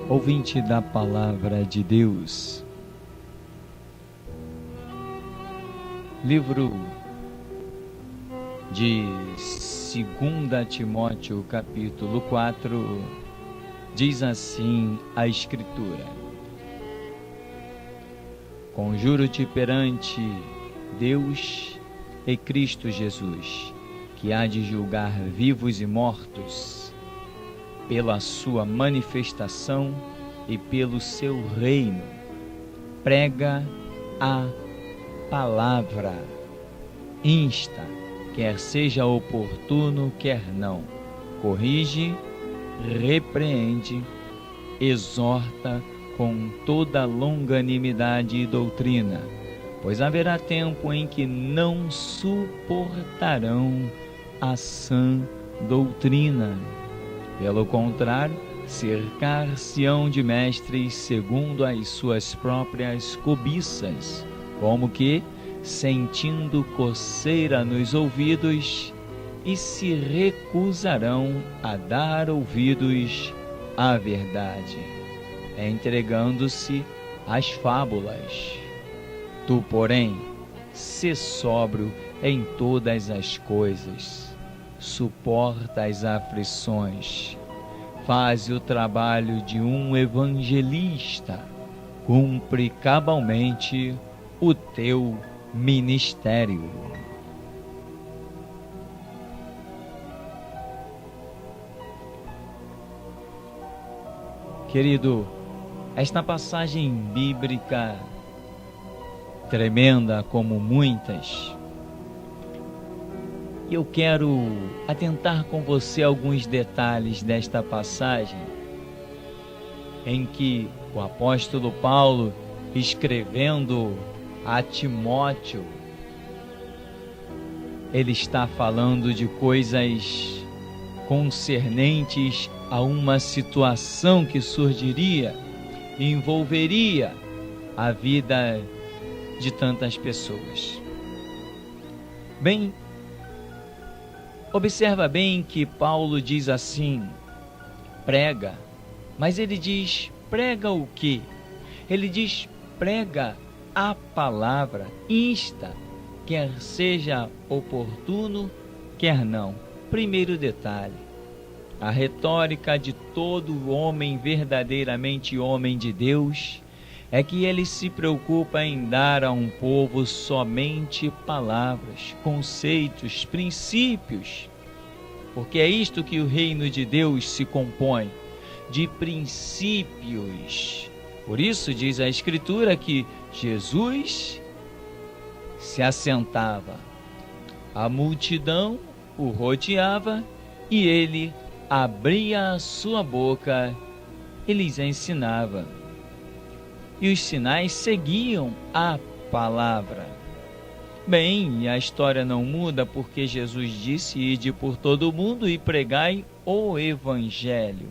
Ouvinte da Palavra de Deus, livro de 2 Timóteo, capítulo 4, diz assim a Escritura: Conjuro-te perante Deus e Cristo Jesus, que há de julgar vivos e mortos, pela sua manifestação e pelo seu reino. Prega a palavra, insta, quer seja oportuno, quer não, corrige, repreende, exorta com toda longanimidade e doutrina, pois haverá tempo em que não suportarão a sã doutrina. Pelo contrário, cercar-se-ão de mestres segundo as suas próprias cobiças, como que, sentindo coceira nos ouvidos, e se recusarão a dar ouvidos à verdade, entregando-se às fábulas. Tu, porém, sê sóbrio em todas as coisas, suporta as aflições, faz o trabalho de um evangelista, cumpre cabalmente o teu ministério. Querido, esta passagem bíblica, tremenda como muitas, eu quero atentar com você alguns detalhes desta passagem, em que o apóstolo Paulo, escrevendo a Timóteo, ele está falando de coisas concernentes a uma situação que surgiria e envolveria a vida de tantas pessoas. Bem, observa bem que Paulo diz assim, prega, mas ele diz, prega o quê? Ele diz, prega a palavra, insta, quer seja oportuno, quer não. Primeiro detalhe, a retórica de todo homem verdadeiramente homem de Deus é que ele se preocupa em dar a um povo somente palavras, conceitos, princípios, porque é isto que o reino de Deus se compõe, de princípios. Por isso diz a Escritura que Jesus se assentava, a multidão o rodeava e ele abria a sua boca e lhes ensinava. E os sinais seguiam a palavra. Bem, a história não muda porque Jesus disse, ide por todo o mundo e pregai o Evangelho.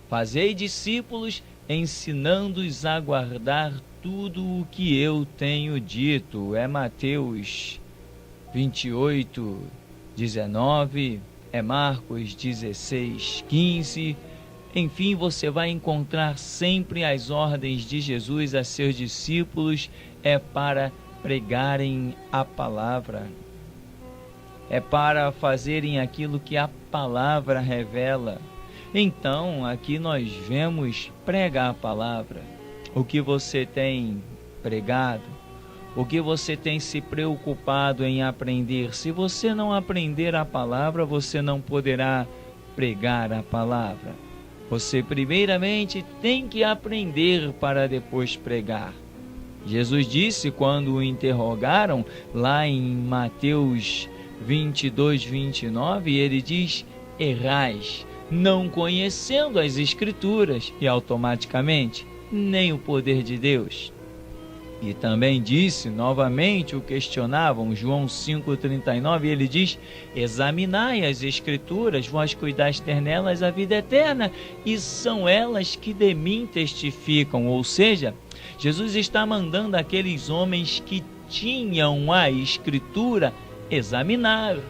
Fazei discípulos, ensinando-os a guardar tudo o que eu tenho dito. É Mateus 28, 19, é Marcos 16, 15... Enfim, você vai encontrar sempre as ordens de Jesus a seus discípulos, é para pregarem a palavra, é para fazerem aquilo que a palavra revela. Então, aqui nós vemos pregar a palavra. O que você tem pregado, o que você tem se preocupado em aprender. Se você não aprender a palavra, você não poderá pregar a palavra. Você primeiramente tem que aprender para depois pregar. Jesus disse quando o interrogaram lá em Mateus 22, 29, ele diz, errais, não conhecendo as Escrituras, e automaticamente nem o poder de Deus. E também disse, novamente o questionavam, João 5,39, ele diz, examinai as Escrituras, vós cuidais ter nelas a vida eterna, e são elas que de mim testificam. Ou seja, Jesus está mandando aqueles homens que tinham a Escritura, examinaram.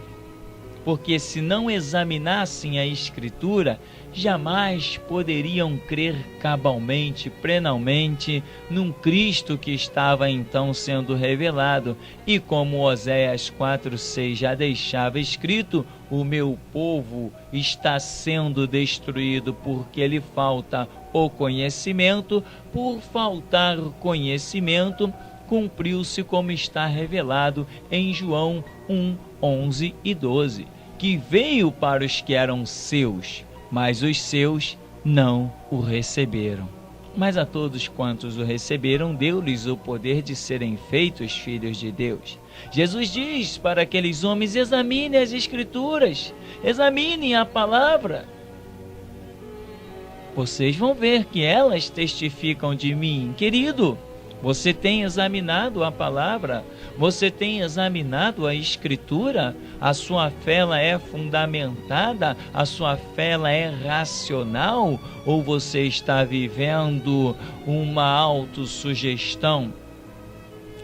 Porque se não examinassem a Escritura, jamais poderiam crer cabalmente, plenamente, num Cristo que estava então sendo revelado. E como Oséias 4:6 já deixava escrito, o meu povo está sendo destruído porque lhe falta o conhecimento. Por faltar conhecimento, cumpriu-se como está revelado em João 1:11 e 12, que veio para os que eram seus, mas os seus não o receberam. Mas a todos quantos o receberam, deu-lhes o poder de serem feitos filhos de Deus. Jesus diz para aqueles homens: examinem as Escrituras, examinem a palavra. Vocês vão ver que elas testificam de mim. Querido, você tem examinado a palavra? Você tem examinado a Escritura? A sua fé ela é fundamentada? A sua fé ela é racional? Ou você está vivendo uma autossugestão?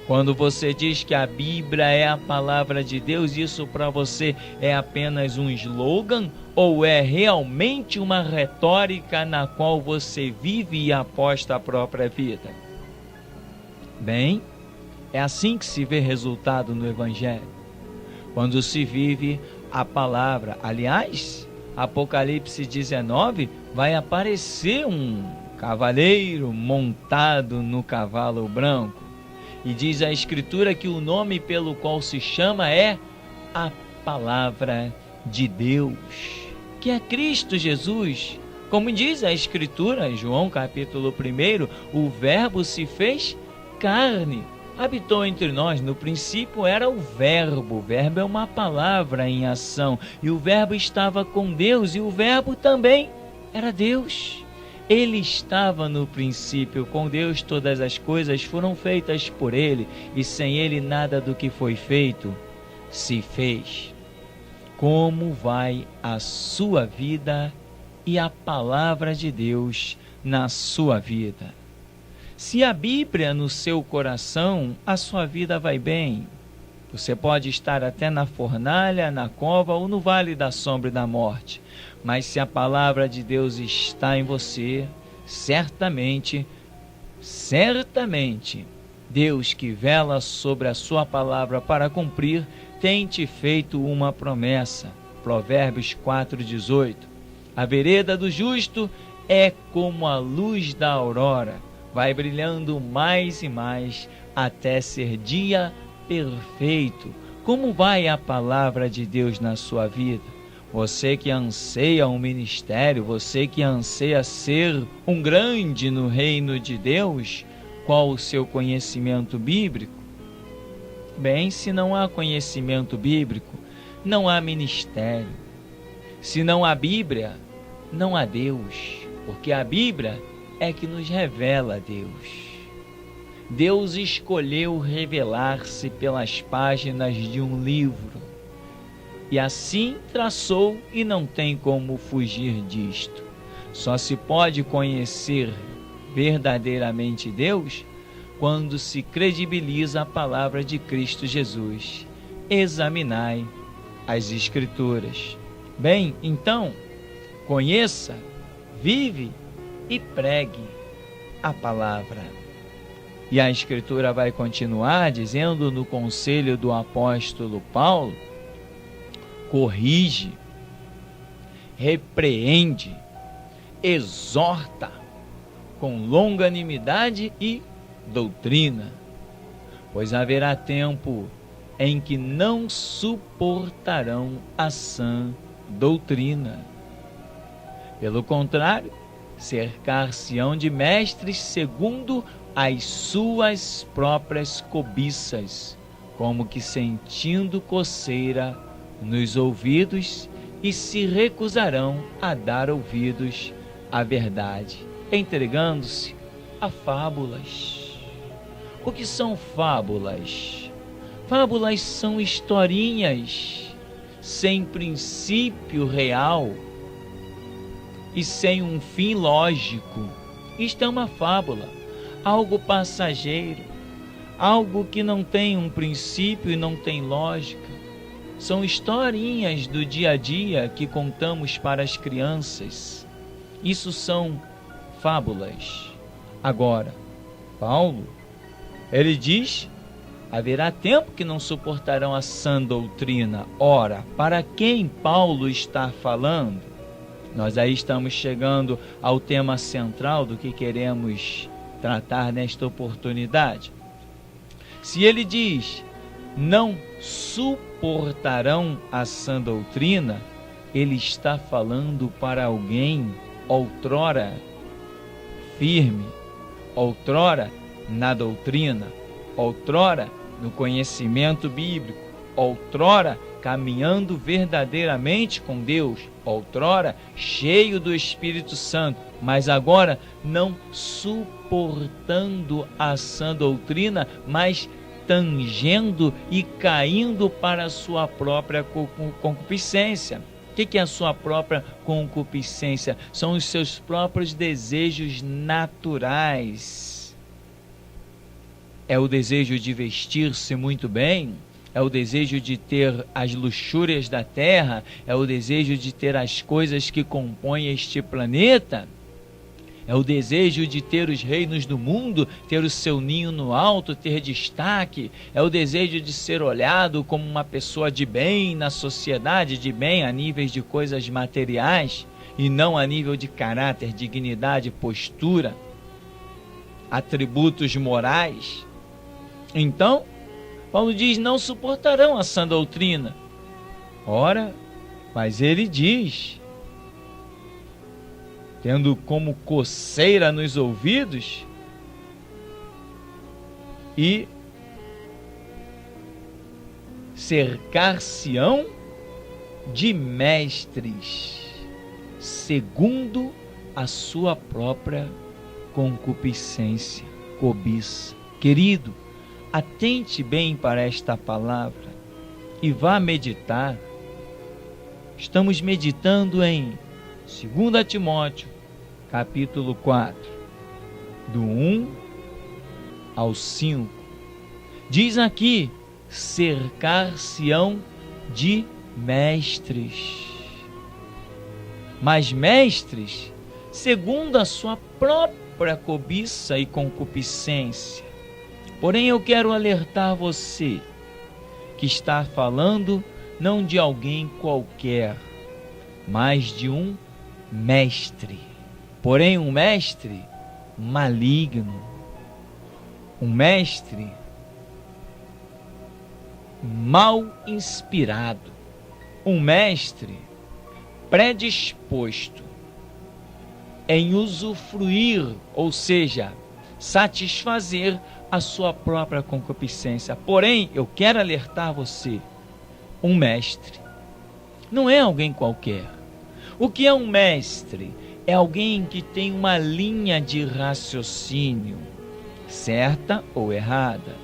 Quando você diz que a Bíblia é a palavra de Deus, isso para você é apenas um slogan? Ou é realmente uma retórica na qual você vive e aposta a própria vida? Bem, é assim que se vê resultado no Evangelho, quando se vive a palavra. Aliás, Apocalipse 19 vai aparecer um cavaleiro montado no cavalo branco, e diz a Escritura que o nome pelo qual se chama é a Palavra de Deus, que é Cristo Jesus. Como diz a Escritura, em João capítulo 1, o Verbo se fez carne, habitou entre nós. No princípio era o Verbo é uma palavra em ação, e o Verbo estava com Deus, e o Verbo também era Deus. Ele estava no princípio com Deus, todas as coisas foram feitas por Ele, e sem Ele nada do que foi feito se fez. Como vai a sua vida e a palavra de Deus na sua vida? Se a Bíblia no seu coração, a sua vida vai bem. Você pode estar até na fornalha, na cova ou no vale da sombra e da morte. Mas se a palavra de Deus está em você, certamente, Deus que vela sobre a sua palavra para cumprir, tem te feito uma promessa. Provérbios 4:18. A vereda do justo é como a luz da aurora, vai brilhando mais e mais até ser dia perfeito. Como vai a palavra de Deus na sua vida? Você que anseia um ministério, você que anseia ser um grande no reino de Deus, qual o seu conhecimento bíblico? Bem, se não há conhecimento bíblico, não há ministério. Se não há Bíblia, não há Deus, porque a Bíblia é que nos revela a Deus. Deus escolheu revelar-se pelas páginas de um livro, e assim traçou, e não tem como fugir disto. Só se pode conhecer verdadeiramente Deus quando se credibiliza a palavra de Cristo Jesus. Examinai as Escrituras. Bem, então, conheça, vive e pregue a palavra. E a Escritura vai continuar dizendo no conselho do apóstolo Paulo: corrige, repreende, exorta com longanimidade e doutrina, pois haverá tempo em que não suportarão a sã doutrina. Pelo contrário, cercar-se-ão de mestres segundo as suas próprias cobiças, como que sentindo coceira nos ouvidos, e se recusarão a dar ouvidos à verdade, entregando-se a fábulas. O que são fábulas? Fábulas são historinhas sem princípio real e sem um fim lógico. Isto é uma fábula, algo passageiro, algo que não tem um princípio e não tem lógica. São historinhas do dia a dia que contamos para as crianças. Isso são fábulas. Agora, Paulo, ele diz: haverá tempo que não suportarão a sã doutrina. Ora, para quem Paulo está falando? Nós aí estamos chegando ao tema central do que queremos tratar nesta oportunidade. Se ele diz: não suportarão a sã doutrina, ele está falando para alguém outrora firme, outrora na doutrina, outrora no conhecimento bíblico, outrora caminhando verdadeiramente com Deus, outrora cheio do Espírito Santo, mas agora não suportando a sã doutrina, mas tangendo e caindo para a sua própria concupiscência. O que é a sua própria concupiscência? São os seus próprios desejos naturais. É o desejo de vestir-se muito bem, é o desejo de ter as luxúrias da terra, é o desejo de ter as coisas que compõem este planeta, é o desejo de ter os reinos do mundo, ter o seu ninho no alto, ter destaque, é o desejo de ser olhado como uma pessoa de bem na sociedade, de bem a níveis de coisas materiais e não a nível de caráter, dignidade, postura, atributos morais. Então, Paulo diz: não suportarão a sã doutrina. Ora, mas ele diz, tendo como coceira nos ouvidos, e cercar-se-ão de mestres, segundo a sua própria concupiscência, cobiça. Querido, atente bem para esta palavra e vá meditar. Estamos meditando em 2 Timóteo, capítulo 4, do 1 ao 5. Diz aqui: cercar-se-ão de mestres. Mas mestres segundo a sua própria cobiça e concupiscência. Porém, eu quero alertar você que está falando não de alguém qualquer, mas de um mestre. Porém, um mestre maligno, um mestre mal inspirado, um mestre predisposto em usufruir, ou seja, satisfazer a sua própria concupiscência. Porém, eu quero alertar você, um mestre não é alguém qualquer. O que é um mestre? É alguém que tem uma linha de raciocínio, certa ou errada.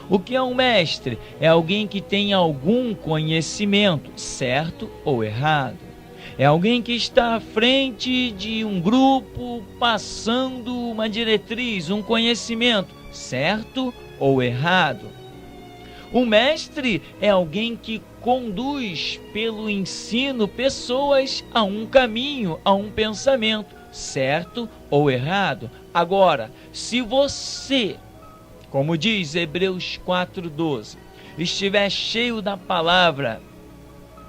O que é um mestre? É alguém que tem algum conhecimento, certo ou errado. É alguém que está à frente de um grupo, passando uma diretriz, um conhecimento, certo ou errado. O mestre é alguém que conduz pelo ensino pessoas a um caminho, a um pensamento, certo ou errado. Agora, se você, como diz Hebreus 4:12, estiver cheio da palavra,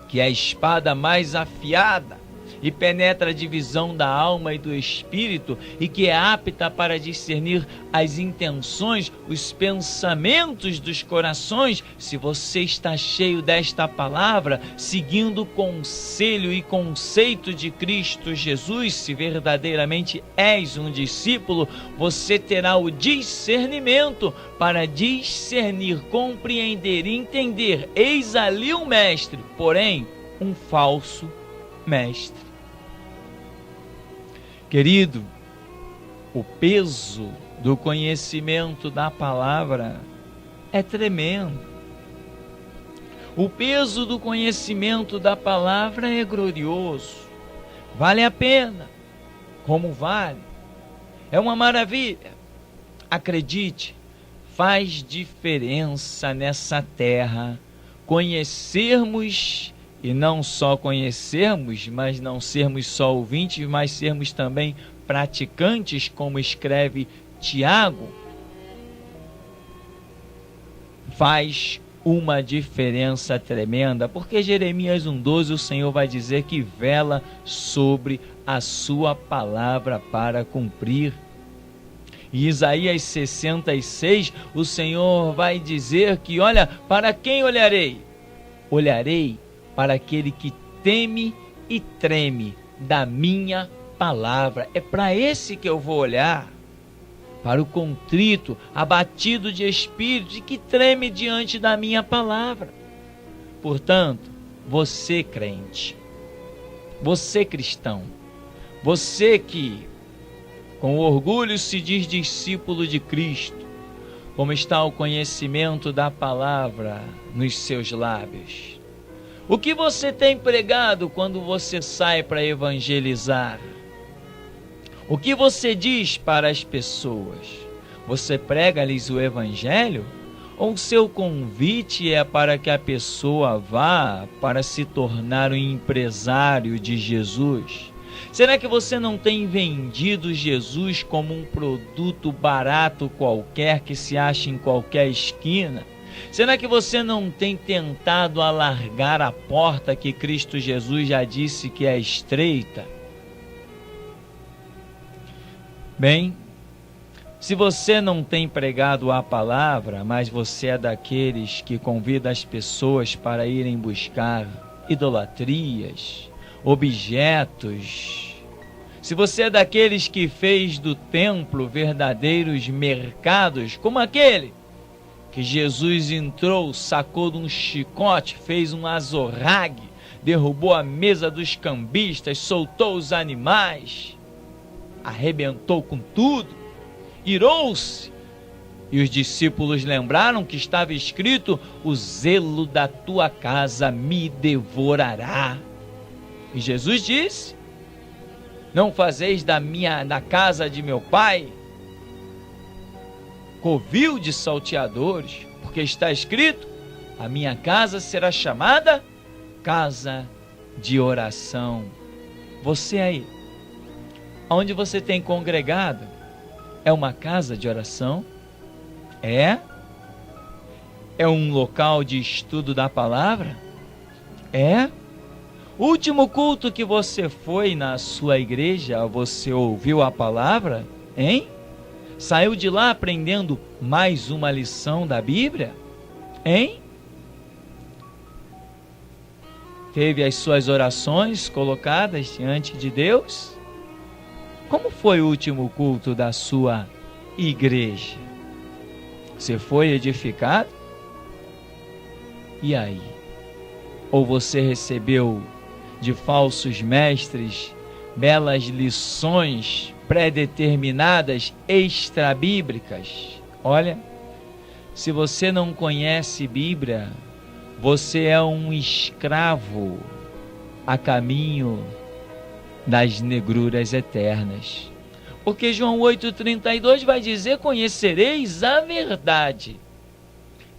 que é a espada mais afiada e penetra a divisão da alma e do espírito, e que é apta para discernir as intenções, os pensamentos dos corações, se você está cheio desta palavra, seguindo o conselho e conceito de Cristo Jesus, se verdadeiramente és um discípulo, você terá o discernimento para discernir, compreender e entender. Eis ali um mestre, porém um falso mestre. Querido, o peso do conhecimento da palavra é tremendo. O peso do conhecimento da palavra é glorioso. Vale a pena. Como vale? É uma maravilha. Acredite, faz diferença nessa terra conhecermos, e não só conhecermos, mas não sermos só ouvintes, mas sermos também praticantes, como escreve Tiago. Faz uma diferença tremenda, porque Jeremias 1,12 o Senhor vai dizer que vela sobre a sua palavra para cumprir. Em Isaías 66, o Senhor vai dizer que, olha, para quem olharei? Olharei para aquele que teme e treme da minha palavra. É para esse que eu vou olhar. Para o contrito, abatido de espírito e que treme diante da minha palavra. Portanto, você crente, você cristão, você que com orgulho se diz discípulo de Cristo, como está o conhecimento da palavra nos seus lábios? O que você tem pregado quando você sai para evangelizar? O que você diz para as pessoas? Você prega-lhes o evangelho? Ou seu convite é para que a pessoa vá para se tornar um empresário de Jesus? Será que você não tem vendido Jesus como um produto barato qualquer que se acha em qualquer esquina? Será que você não tem tentado alargar a porta que Cristo Jesus já disse que é estreita? Bem, se você não tem pregado a palavra, mas você é daqueles que convida as pessoas para irem buscar idolatrias, objetos, se você é daqueles que fez do templo verdadeiros mercados, como aquele que Jesus entrou, sacou de um chicote, fez um azorrague, derrubou a mesa dos cambistas, soltou os animais, arrebentou com tudo, irou-se, e os discípulos lembraram que estava escrito: o zelo da tua casa me devorará. E Jesus disse: não fazeis da casa de meu pai covil de salteadores, porque está escrito: a minha casa será chamada casa de oração. Você aí, onde você tem congregado, é uma casa de oração? É um local de estudo da palavra? O último culto que você foi na sua igreja, você ouviu a palavra? Saiu de lá aprendendo mais uma lição da Bíblia? Teve as suas orações colocadas diante de Deus? Como foi o último culto da sua igreja? Você foi edificado? E aí? Ou você recebeu de falsos mestres belas lições pré-determinadas, extra-bíblicas? Olha, se você não conhece Bíblia, você é um escravo a caminho das negruras eternas. Porque João 8,32 vai dizer: conhecereis a verdade,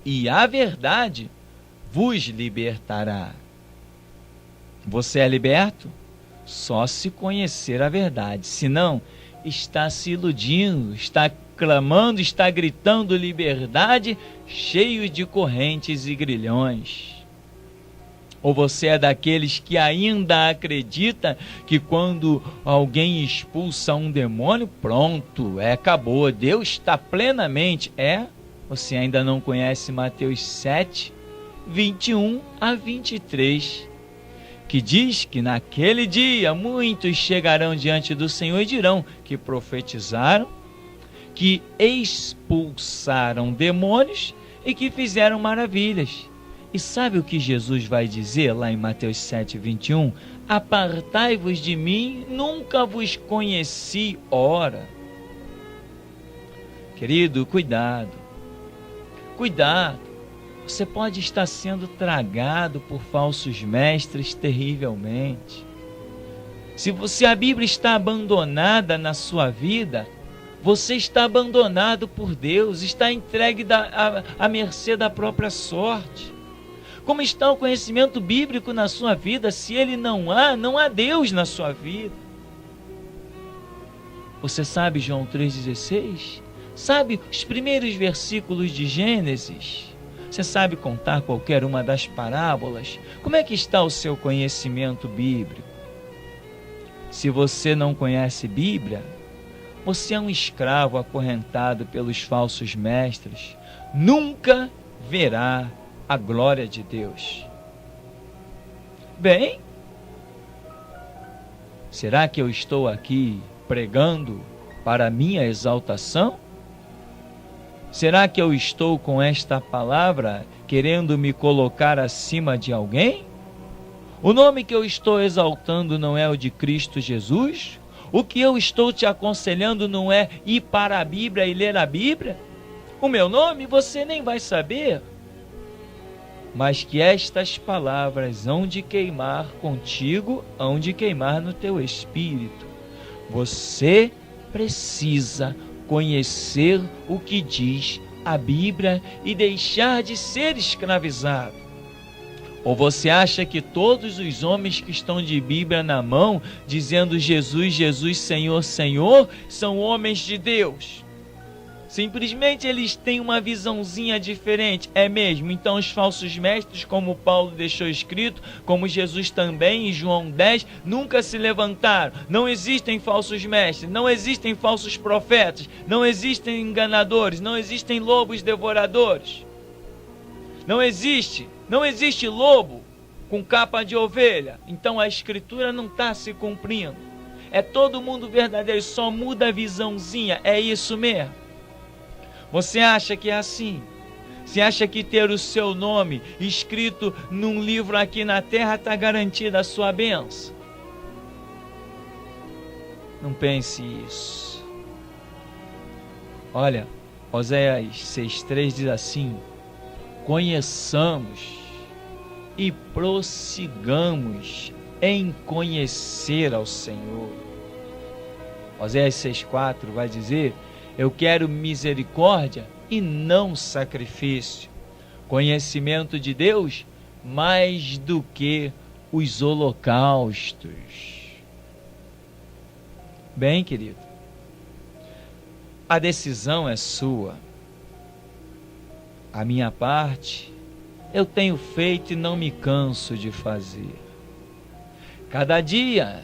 e a verdade vos libertará. Você é liberto? Só se conhecer a verdade. Senão, está se iludindo, está clamando, está gritando liberdade, cheio de correntes e grilhões. Ou você é daqueles que ainda acredita que quando alguém expulsa um demônio, pronto, acabou, Deus está plenamente. Você ainda não conhece Mateus 7, 21 a 23, que diz que naquele dia muitos chegarão diante do Senhor e dirão que profetizaram, que expulsaram demônios e que fizeram maravilhas. E sabe o que Jesus vai dizer lá em Mateus 7, 21? Apartai-vos de mim, nunca vos conheci. Ora, querido, cuidado, você pode estar sendo tragado por falsos mestres terrivelmente. Se a Bíblia está abandonada na sua vida, Você está abandonado por Deus, está entregue à mercê da própria sorte. Como está o conhecimento bíblico na sua vida? Se ele não há Deus na sua vida. Você sabe João 3,16? Sabe os primeiros versículos de Gênesis? Você sabe contar qualquer uma das parábolas? Como é que está o seu conhecimento bíblico? Se você não conhece Bíblia, você é um escravo acorrentado pelos falsos mestres. Nunca verá a glória de Deus. Bem, será que eu estou aqui pregando para minha exaltação? Será que eu estou com esta palavra querendo me colocar acima de alguém? O nome que eu estou exaltando não é o de Cristo Jesus? O que eu estou te aconselhando não é ir para a Bíblia e ler a Bíblia? O meu nome você nem vai saber. Mas que estas palavras hão de queimar contigo, hão de queimar no teu espírito. Você precisa conhecer o que diz a Bíblia e deixar de ser escravizado. Ou você acha que todos os homens que estão de Bíblia na mão, dizendo Jesus, Jesus, Senhor, Senhor, são homens de Deus? Simplesmente eles têm uma visãozinha diferente, é mesmo? Então os falsos mestres, como Paulo deixou escrito, como Jesus também em João 10, nunca se levantaram. Não existem falsos mestres, não existem falsos profetas, não existem enganadores, não existem lobos devoradores. Não existe lobo com capa de ovelha. Então a escritura não está se cumprindo. É todo mundo verdadeiro, só muda a visãozinha, é isso mesmo? Você acha que é assim? Você acha que ter o seu nome escrito num livro aqui na terra está garantida a sua bênção? Não pense isso. Olha, Oséias 6,3 diz assim: conheçamos e prossigamos em conhecer ao Senhor. Oséias 6,4 vai dizer: eu quero misericórdia e não sacrifício, conhecimento de Deus mais do que os holocaustos. Bem, querido, a decisão é sua. A minha parte eu tenho feito e não me canso de fazer. Cada dia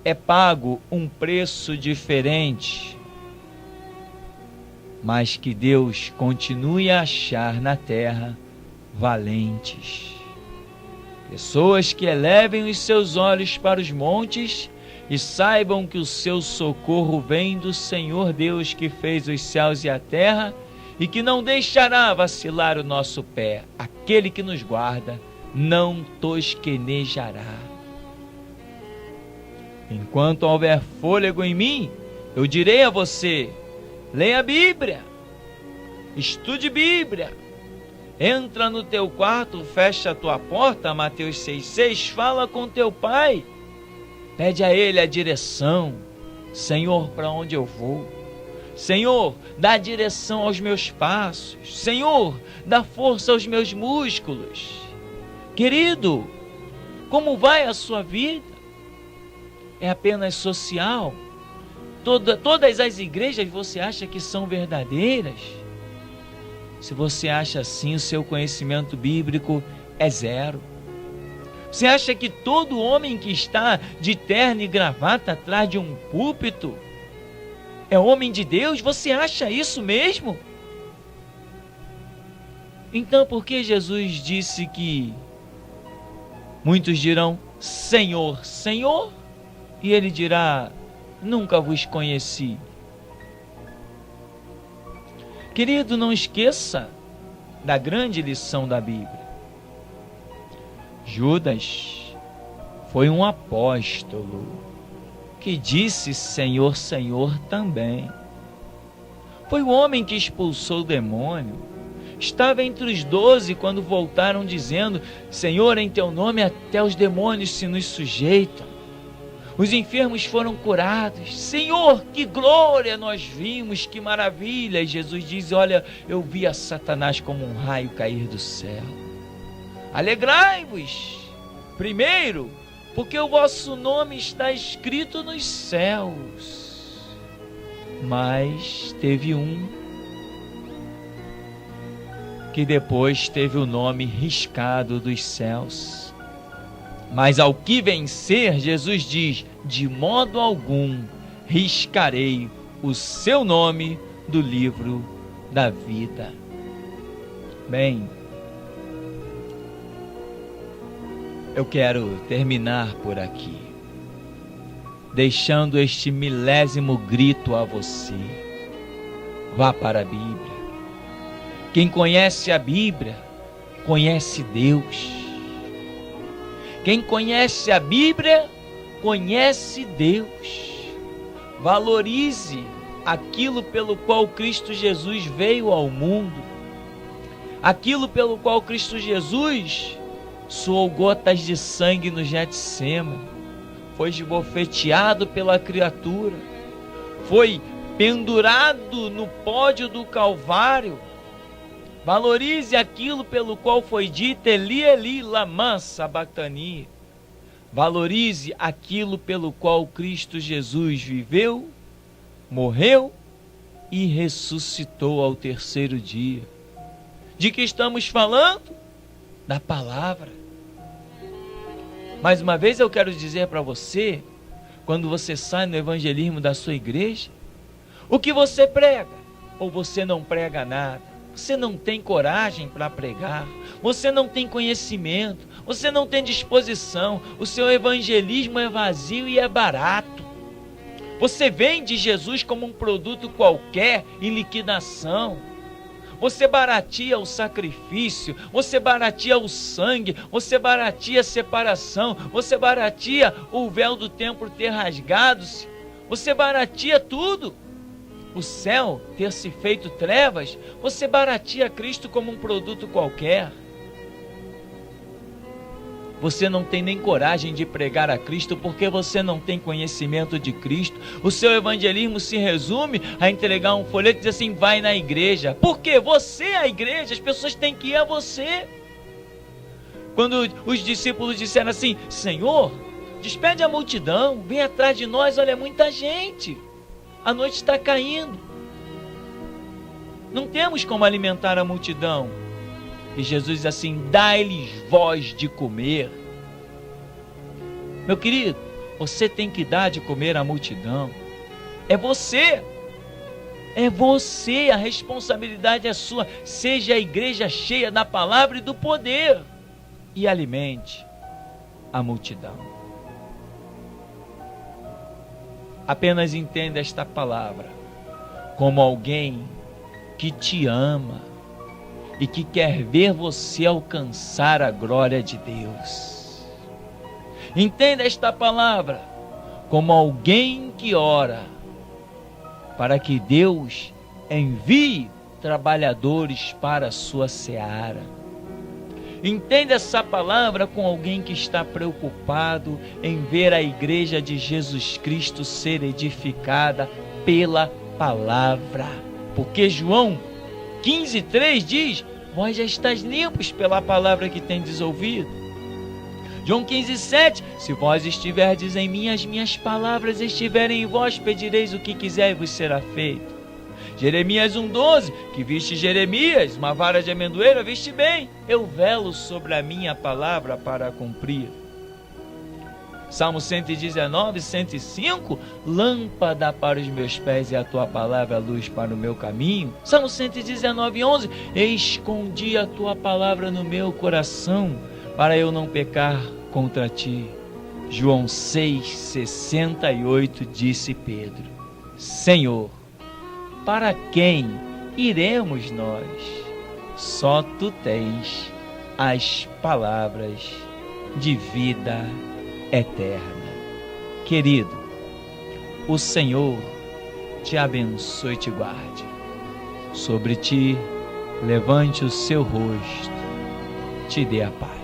é pago um preço diferente, mas que Deus continue a achar na terra valentes, pessoas que elevem os seus olhos para os montes e saibam que o seu socorro vem do Senhor Deus, que fez os céus e a terra e que não deixará vacilar o nosso pé. Aquele que nos guarda não tosquenejará. Enquanto houver fôlego em mim, eu direi a você: leia a Bíblia, estude Bíblia, entra no teu quarto, fecha a tua porta, Mateus 6,6, fala com teu pai, pede a ele a direção. Senhor, para onde eu vou? Senhor, dá direção aos meus passos. Senhor, dá força aos meus músculos. Querido, como vai a sua vida? É apenas social? Todas as igrejas você acha que são verdadeiras? Se você acha assim, o seu conhecimento bíblico é zero. Você acha que todo homem que está de terno e gravata atrás de um púlpito é homem de Deus? Você acha isso mesmo? Então por que Jesus disse que muitos dirão Senhor, Senhor, e ele dirá: nunca vos conheci? Querido, não esqueça da grande lição da Bíblia. Judas foi um apóstolo que disse Senhor, Senhor também. Foi o homem que expulsou o demônio. Estava entre os 12 quando voltaram dizendo: Senhor, em teu nome até os demônios se nos sujeitam. Os enfermos foram curados. Senhor, que glória nós vimos, que maravilha. E Jesus diz: olha, eu vi a Satanás como um raio cair do céu. Alegrai-vos, primeiro, porque o vosso nome está escrito nos céus. Mas teve um que depois teve o nome riscado dos céus. Mas ao que vencer, Jesus diz: de modo algum riscarei o seu nome do livro da vida. Bem, eu quero terminar por aqui, deixando este milésimo grito a você. Vá para a Bíblia. Quem conhece a Bíblia, conhece Deus. Quem conhece a Bíblia, conhece Deus. Valorize aquilo pelo qual Cristo Jesus veio ao mundo. Aquilo pelo qual Cristo Jesus suou gotas de sangue no Getsêmani. Foi esbofeteado pela criatura. Foi pendurado no pódio do Calvário. Valorize aquilo pelo qual foi dito: Eli, Eli, lama sabactani. Valorize aquilo pelo qual Cristo Jesus viveu, morreu e ressuscitou ao terceiro dia. De que estamos falando? Da palavra. Mais uma vez eu quero dizer para você, quando você sai no evangelismo da sua igreja, o que você prega, ou você não prega nada. Você não tem coragem para pregar, você não tem conhecimento, você não tem disposição, o seu evangelismo é vazio e é barato. Você vende Jesus como um produto qualquer em liquidação. Você barateia o sacrifício, você barateia o sangue, você barateia a separação, você barateia o véu do templo ter rasgado-se, você barateia tudo. O céu ter se feito trevas, você barateia Cristo como um produto qualquer. Você não tem nem coragem de pregar a Cristo porque você não tem conhecimento de Cristo. O seu evangelismo se resume a entregar um folheto e dizer assim: vai na igreja. Por quê? Você é a igreja, as pessoas têm que ir a você. Quando os discípulos disseram assim: Senhor, despede a multidão, vem atrás de nós, olha, é muita gente. A noite está caindo. Não temos como alimentar a multidão. E Jesus diz assim: dai-lhes voz de comer. Meu querido, você tem que dar de comer à multidão. É você. É você, a responsabilidade é sua. Seja a igreja cheia da palavra e do poder. E alimente a multidão. Apenas entenda esta palavra como alguém que te ama e que quer ver você alcançar a glória de Deus. Entenda esta palavra como alguém que ora para que Deus envie trabalhadores para a sua seara. Entenda essa palavra com alguém que está preocupado em ver a igreja de Jesus Cristo ser edificada pela palavra. Porque João 15:3 diz: vós já estáis limpos pela palavra que tendes ouvido. João 15:7: se vós estiverdes em mim, as minhas palavras estiverem em vós, pedireis o que quiser e vos será feito. Jeremias 1:12: que viste Jeremias, uma vara de amendoeira, viste bem, eu velo sobre a minha palavra para cumprir. Salmo 119, 105: lâmpada para os meus pés e a tua palavra, luz para o meu caminho. Salmo 119, 11: escondi a tua palavra no meu coração, para eu não pecar contra ti. João 6, 68: disse Pedro: Senhor, para quem iremos nós? Só tu tens as palavras de vida eterna. Querido, o Senhor te abençoe e te guarde. Sobre ti levante o seu rosto, te dê a paz.